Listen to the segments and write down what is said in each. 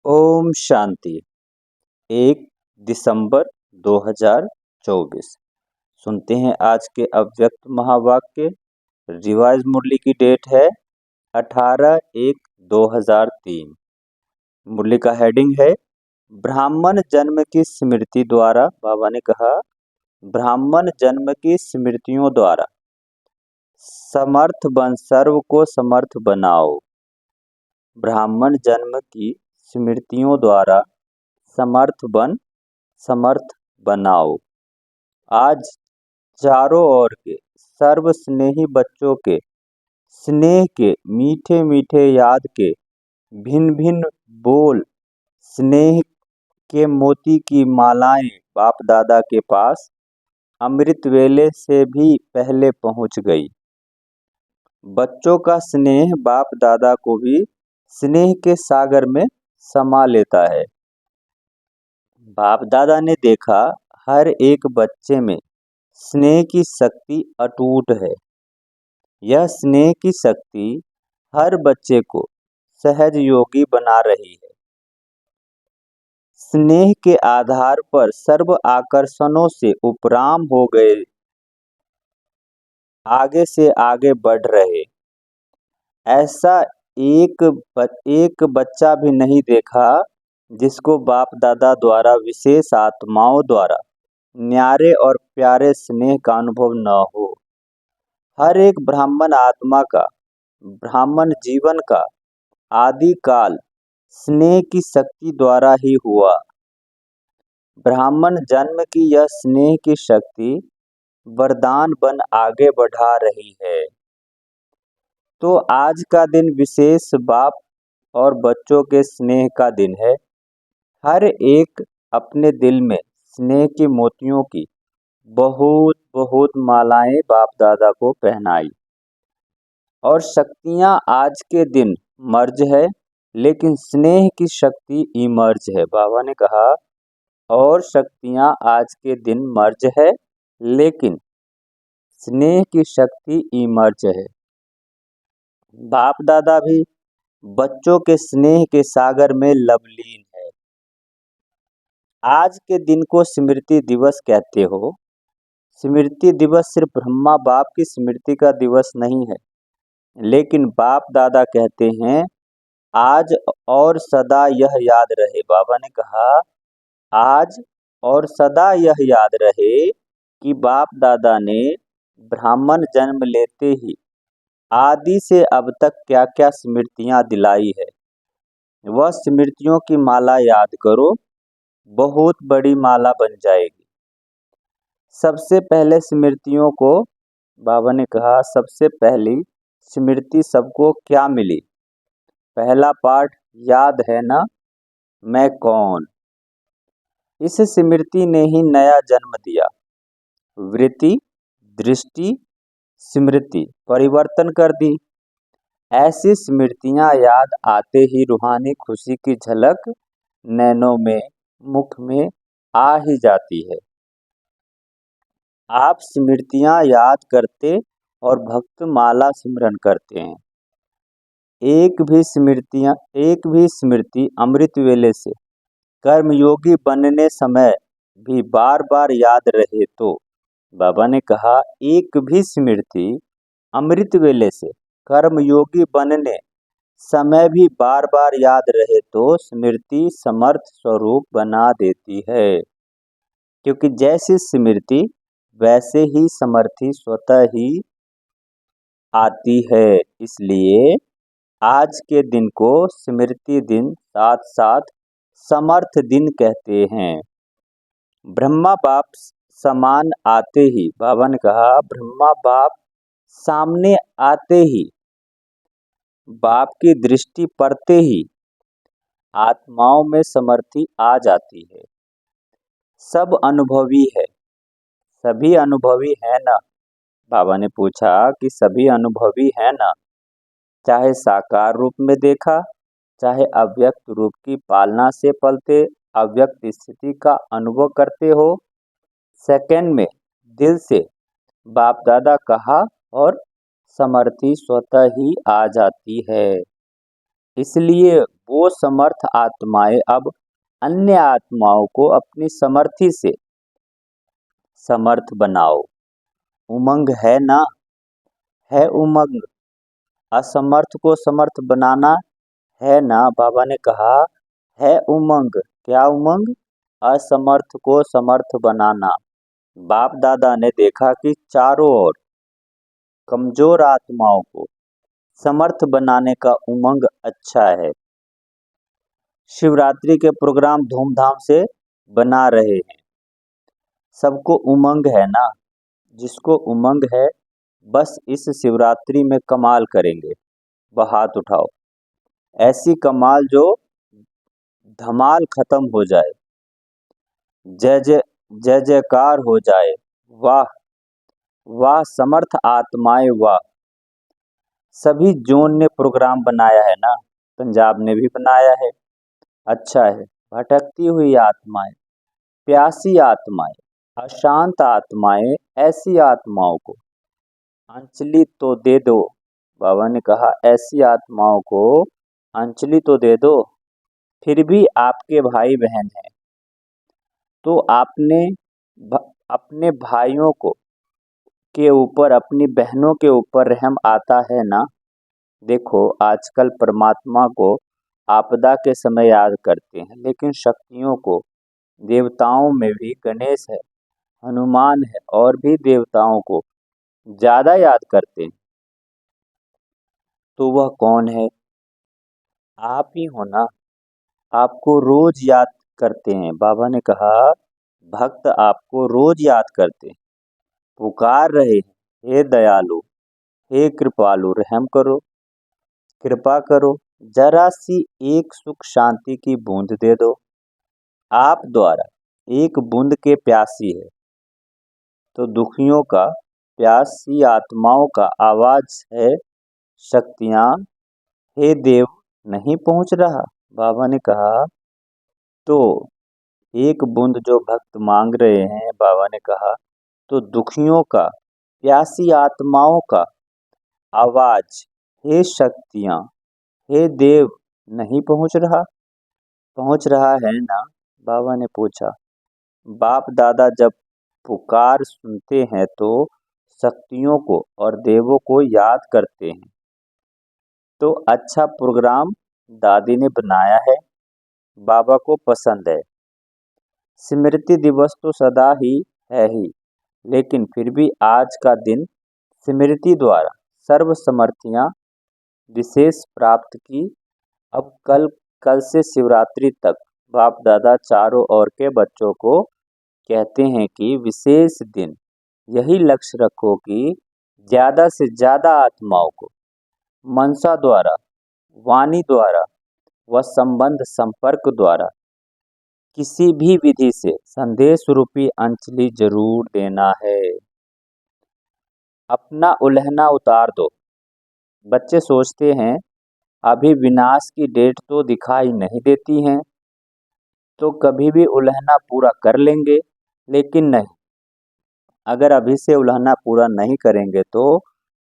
ओम शांति। 1 दिसंबर 2024। सुनते हैं आज के अव्यक्त महावाक्य। रिवाइज मुरली की डेट है 18/1/2003। मुरली का हेडिंग है ब्राह्मण जन्म की स्मृति द्वारा। बाबा ने कहा ब्राह्मण जन्म की स्मृतियों द्वारा समर्थ बन सर्व को समर्थ बनाओ। ब्राह्मण जन्म की स्मृतियों द्वारा समर्थ बनाओ। आज चारों ओर के सर्व स्नेही बच्चों के स्नेह के मीठे मीठे याद के भिन्न भिन्न बोल स्नेह के मोती की मालाएं बाप दादा के पास अमृत वेले से भी पहले पहुंच गई। बच्चों का स्नेह बाप दादा को भी स्नेह के सागर में समा लेता है। बाप दादा ने देखा हर एक बच्चे में स्नेह की शक्ति अटूट है। यह स्नेह की शक्ति हर बच्चे को सहज योगी बना रही है। स्नेह के आधार पर सर्व आकर्षणों से उपराम हो गए, आगे से आगे बढ़ रहे। ऐसा एक बच्चा भी नहीं देखा जिसको बाप दादा द्वारा विशेष आत्माओं द्वारा न्यारे और प्यारे स्नेह का अनुभव न हो। हर एक ब्राह्मण आत्मा का ब्राह्मण जीवन का आदि काल स्नेह की शक्ति द्वारा ही हुआ। ब्राह्मण जन्म की यह स्नेह की शक्ति वरदान बन आगे बढ़ा रही है। तो आज का दिन विशेष बाप और बच्चों के स्नेह का दिन है। हर एक अपने दिल में स्नेह के मोतियों की बहुत बहुत मालाएं बाप दादा को पहनाई। और शक्तियां आज के दिन मर्ज है, लेकिन स्नेह की शक्ति इमर्ज है। बाबा ने कहा और शक्तियां आज के दिन मर्ज है, लेकिन स्नेह की शक्ति इमर्ज है। बाप दादा भी बच्चों के स्नेह के सागर में लवलीन है। आज के दिन को स्मृति दिवस कहते हो। स्मृति दिवस सिर्फ ब्रह्मा बाप की स्मृति का दिवस नहीं है, लेकिन बाप दादा कहते हैं आज और सदा यह याद रहे। बाबा ने कहा आज और सदा यह याद रहे कि बाप दादा ने ब्राह्मण जन्म लेते ही आदि से अब तक क्या क्या स्मृतियां दिलाई है। वह स्मृतियों की माला याद करो, बहुत बड़ी माला बन जाएगी। सबसे पहले स्मृतियों को बाबा ने कहा सबसे पहली स्मृति सबको क्या मिली। पहला पाठ याद है ना, मैं कौन। इस स्मृति ने ही नया जन्म दिया। वृत्ति दृष्टि स्मृति परिवर्तन कर दी। ऐसी स्मृतियां याद आते ही रूहानी खुशी की झलक नैनों में मुख में आ ही जाती है। आप स्मृतियां याद करते और भक्त माला सिमरन करते हैं। एक भी स्मृति अमृत वेले से कर्मयोगी बनने समय भी बार बार याद रहे तो। बाबा ने कहा एक भी स्मृति अमृत वेले से कर्मयोगी बनने समय भी बार बार याद रहे तो स्मृति समर्थ स्वरूप बना देती है। क्योंकि जैसी स्मृति वैसे ही समर्थी स्वतः ही आती है। इसलिए आज के दिन को स्मृति दिन साथ साथ समर्थ दिन कहते हैं। ब्रह्मा बाप समान आते ही बाबा ने कहा ब्रह्मा बाप सामने आते ही बाप की दृष्टि पड़ते ही आत्माओं में समर्थी आ जाती है। सब अनुभवी है, सभी अनुभवी है ना। बाबा ने पूछा कि सभी अनुभवी है ना, चाहे साकार रूप में देखा चाहे अव्यक्त रूप की पालना से पलते अव्यक्त स्थिति का अनुभव करते हो। सेकंड में दिल से बाप दादा कहा और समर्थी स्वतः ही आ जाती है। इसलिए वो समर्थ आत्माएं अब अन्य आत्माओं को अपनी समर्थी से समर्थ बनाओ। उमंग है ना? है उमंग। असमर्थ को समर्थ बनाना है ना? बाबा ने कहा है उमंग। क्या उमंग? असमर्थ को समर्थ बनाना। बाप दादा ने देखा कि चारों ओर कमजोर आत्माओं को समर्थ बनाने का उमंग अच्छा है। शिवरात्रि के प्रोग्राम धूमधाम से बना रहे हैं। सबको उमंग है ना? जिसको उमंग है बस इस शिवरात्रि में कमाल करेंगे। वह हाथ उठाओ। ऐसी कमाल जो धमाल खत्म हो जाए। जय जय जय जयकार हो जाए। वाह वाह समर्थ आत्माएं वाह। सभी जोन ने प्रोग्राम बनाया है ना? पंजाब ने भी बनाया है। अच्छा है। भटकती हुई आत्माएं, प्यासी आत्माएं, अशांत आत्माएं, ऐसी आत्माओं को अंजलि तो दे दो। बाबा ने कहा ऐसी आत्माओं को अंजलि तो दे दो। फिर भी आपके भाई बहन हैं तो आपने अपने भाइयों को के ऊपर, अपनी बहनों के ऊपर रहम आता है ना? देखो आजकल परमात्मा को आपदा के समय याद करते हैं, लेकिन शक्तियों को, देवताओं में भी गणेश है, हनुमान है और भी देवताओं को ज्यादा याद करते हैं। तो वह कौन है? आप ही हो ना। आपको रोज याद करते हैं। बाबा ने कहा भक्त आपको रोज याद करते हैं, पुकार रहे हैं, हे दयालु, हे कृपालु, रहम करो, कृपा करो, जरा सी एक सुख शांति की बूंद दे दो। आप द्वारा एक बूंद के प्यासी है तो दुखियों का, प्यासी आत्माओं का आवाज है, शक्तियां, हे देव नहीं पहुंच रहा। बाबा ने कहा तो एक बूंद जो भक्त मांग रहे हैं, बाबा ने कहा तो दुखियों का, प्यासी आत्माओं का आवाज, हे शक्तियां, हे देव नहीं पहुंच रहा। पहुंच रहा है ना? बाबा ने पूछा। बाप दादा जब पुकार सुनते हैं तो शक्तियों को और देवों को याद करते हैं। तो अच्छा प्रोग्राम दादी ने बनाया है, बाबा को पसंद है। स्मृति दिवस तो सदा ही है ही, लेकिन फिर भी आज का दिन स्मृति द्वारा सर्व समर्थियां विशेष प्राप्त की। अब कल कल से शिवरात्रि तक बाप दादा चारों ओर के बच्चों को कहते हैं कि विशेष दिन यही लक्ष्य रखो कि ज्यादा से ज्यादा आत्माओं को मनसा द्वारा, वाणी द्वारा व संबंध संपर्क द्वारा किसी भी विधि से संदेश रूपी अंजलि जरूर देना है। अपना उलहना उतार दो। बच्चे सोचते हैं अभी विनाश की डेट तो दिखाई नहीं देती है तो कभी भी उलहना पूरा कर लेंगे, लेकिन नहीं, अगर अभी से उलहना पूरा नहीं करेंगे तो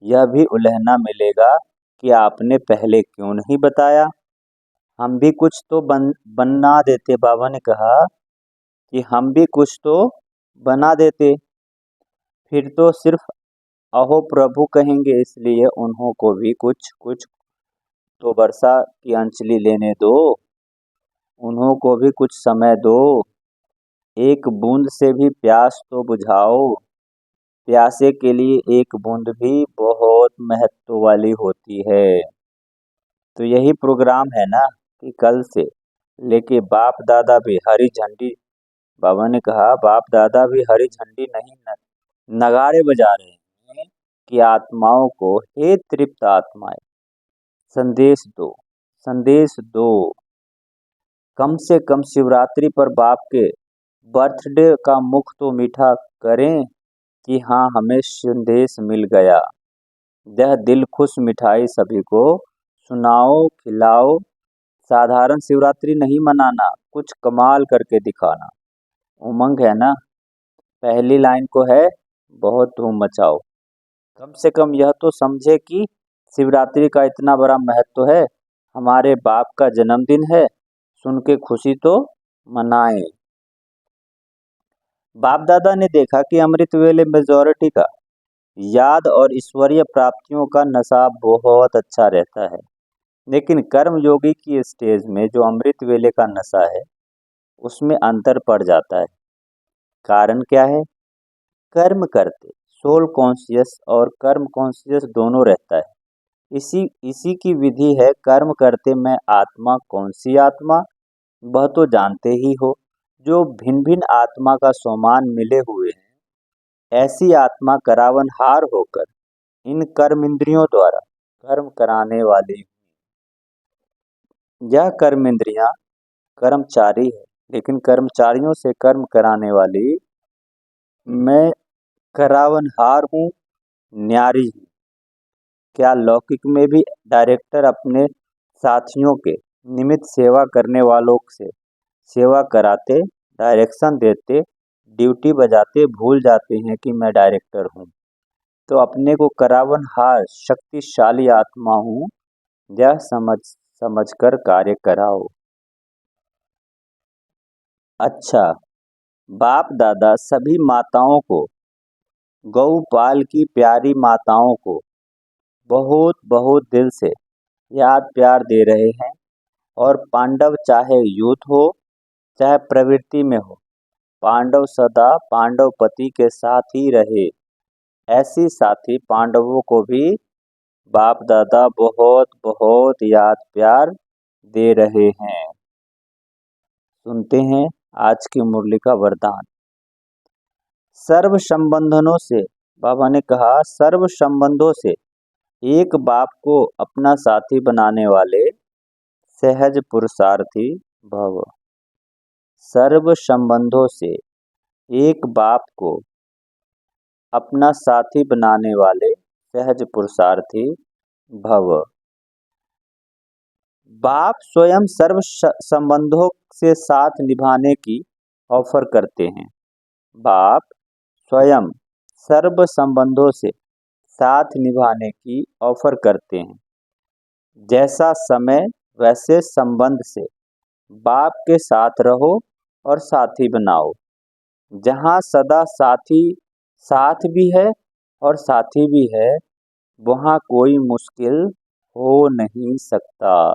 यह भी उलहना मिलेगा कि आपने पहले क्यों नहीं बताया। हम भी कुछ तो बना देते। बाबा ने कहा कि हम भी कुछ तो बना देते, फिर तो सिर्फ अहो प्रभु कहेंगे, इसलिए उन्हों को भी कुछ कुछ तो वर्षा की अंजलि लेने दो, उन्हों को भी कुछ समय दो। एक बूंद से भी प्यास तो बुझाओ। प्यासे के लिए एक बूंद भी बहुत महत्व वाली होती है। तो यही प्रोग्राम है ना कि कल से लेके बाप दादा भी हरी झंडी, बाबा ने कहा बाप दादा भी हरी झंडी नहीं नगाड़े बजा रहे हैं कि आत्माओं को, हे तृप्त आत्माएं, संदेश दो, संदेश दो। कम से कम शिवरात्रि पर बाप के बर्थडे का मुख तो मीठा करें कि हाँ हमें संदेश मिल गया। यह दिल खुश मिठाई सभी को सुनाओ, खिलाओ। साधारण शिवरात्रि नहीं मनाना, कुछ कमाल करके दिखाना। उमंग है ना? पहली लाइन को है बहुत धूम मचाओ। कम से कम यह तो समझे कि शिवरात्रि का इतना बड़ा महत्व है हमारे बाप का जन्मदिन है, सुन के खुशी तो मनाएं। बाप दादा ने देखा कि अमृत वेले मेजॉरिटी का याद और ईश्वरीय प्राप्तियों का नशा बहुत अच्छा रहता है, लेकिन कर्म योगी की स्टेज में जो अमृत वेले का नशा है उसमें अंतर पड़ जाता है। कारण क्या है? कर्म करते सोल कॉन्शियस और कर्म कॉन्शियस दोनों रहता है। इसी इसी की विधि है कर्म करते मैं आत्मा। कौन सी आत्मा? वह तो जानते ही हो, जो भिन्न भिन्न आत्मा का समान मिले हुए हैं। ऐसी आत्मा करावन हार होकर इन कर्म इंद्रियों द्वारा कर्म कराने वाली। यह कर्म इंद्रियां कर्मचारी है, लेकिन कर्मचारियों से कर्म कराने वाली मैं करावनहार हूँ, न्यारी हूँ। क्या लौकिक में भी डायरेक्टर अपने साथियों के निमित्त सेवा करने वालों से सेवा कराते, डायरेक्शन देते, ड्यूटी बजाते भूल जाते हैं कि मैं डायरेक्टर हूँ? तो अपने को करावनहार शक्तिशाली आत्मा हूँ, यह समझकर कार्य कराओ। अच्छा, बाप दादा सभी माताओं को, गौपाल की प्यारी माताओं को बहुत बहुत दिल से याद प्यार दे रहे हैं। और पांडव चाहे युद्ध हो चाहे प्रवृत्ति में हो, पांडव सदा पांडव पति के साथ ही रहे। ऐसी साथी पांडवों को भी बाप दादा बहुत बहुत याद प्यार दे रहे हैं। सुनते हैं आज की मुरली का वरदान। सर्व संबंधनों से, बाबा ने कहा, सर्व संबंधों से एक बाप को अपना साथी बनाने वाले सहज पुरुषार्थी भव। सर्व संबंधों से एक बाप को अपना साथी बनाने वाले सहज पुरुषार्थी भव। बाप स्वयं सर्व संबंधों से साथ निभाने की ऑफर करते हैं। बाप स्वयं सर्व संबंधों से साथ निभाने की ऑफर करते हैं। जैसा समय वैसे संबंध से बाप के साथ रहो और साथी बनाओ। जहाँ सदा साथी साथ भी है और साथी भी है, वहाँ कोई मुश्किल हो नहीं सकता।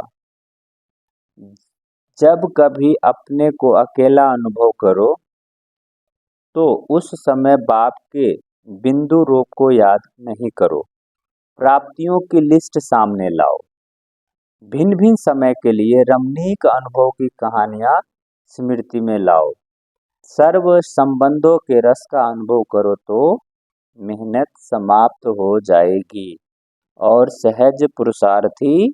जब कभी अपने को अकेला अनुभव करो तो उस समय बाप के बिंदु रूप को याद नहीं करो, प्राप्तियों की लिस्ट सामने लाओ। भिन्न भिन्न समय के लिए रमणीक अनुभव की कहानियां स्मृति में लाओ। सर्व संबंधों के रस का अनुभव करो तो मेहनत समाप्त हो जाएगी और सहज पुरुषार्थी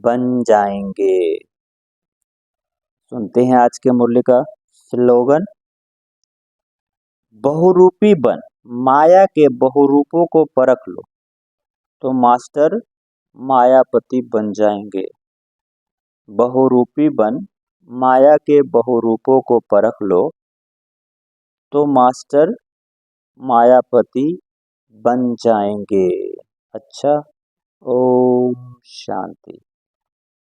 बन जाएंगे। सुनते हैं आज के मुरली का स्लोगन। बहुरूपी बन, माया के बहुरूपों को परख लो तो मास्टर मायापति बन जाएंगे। बहुरूपी बन, माया के बहुरूपों को परख लो तो मास्टर मायापति बन जाएंगे। अच्छा, ओम शांति।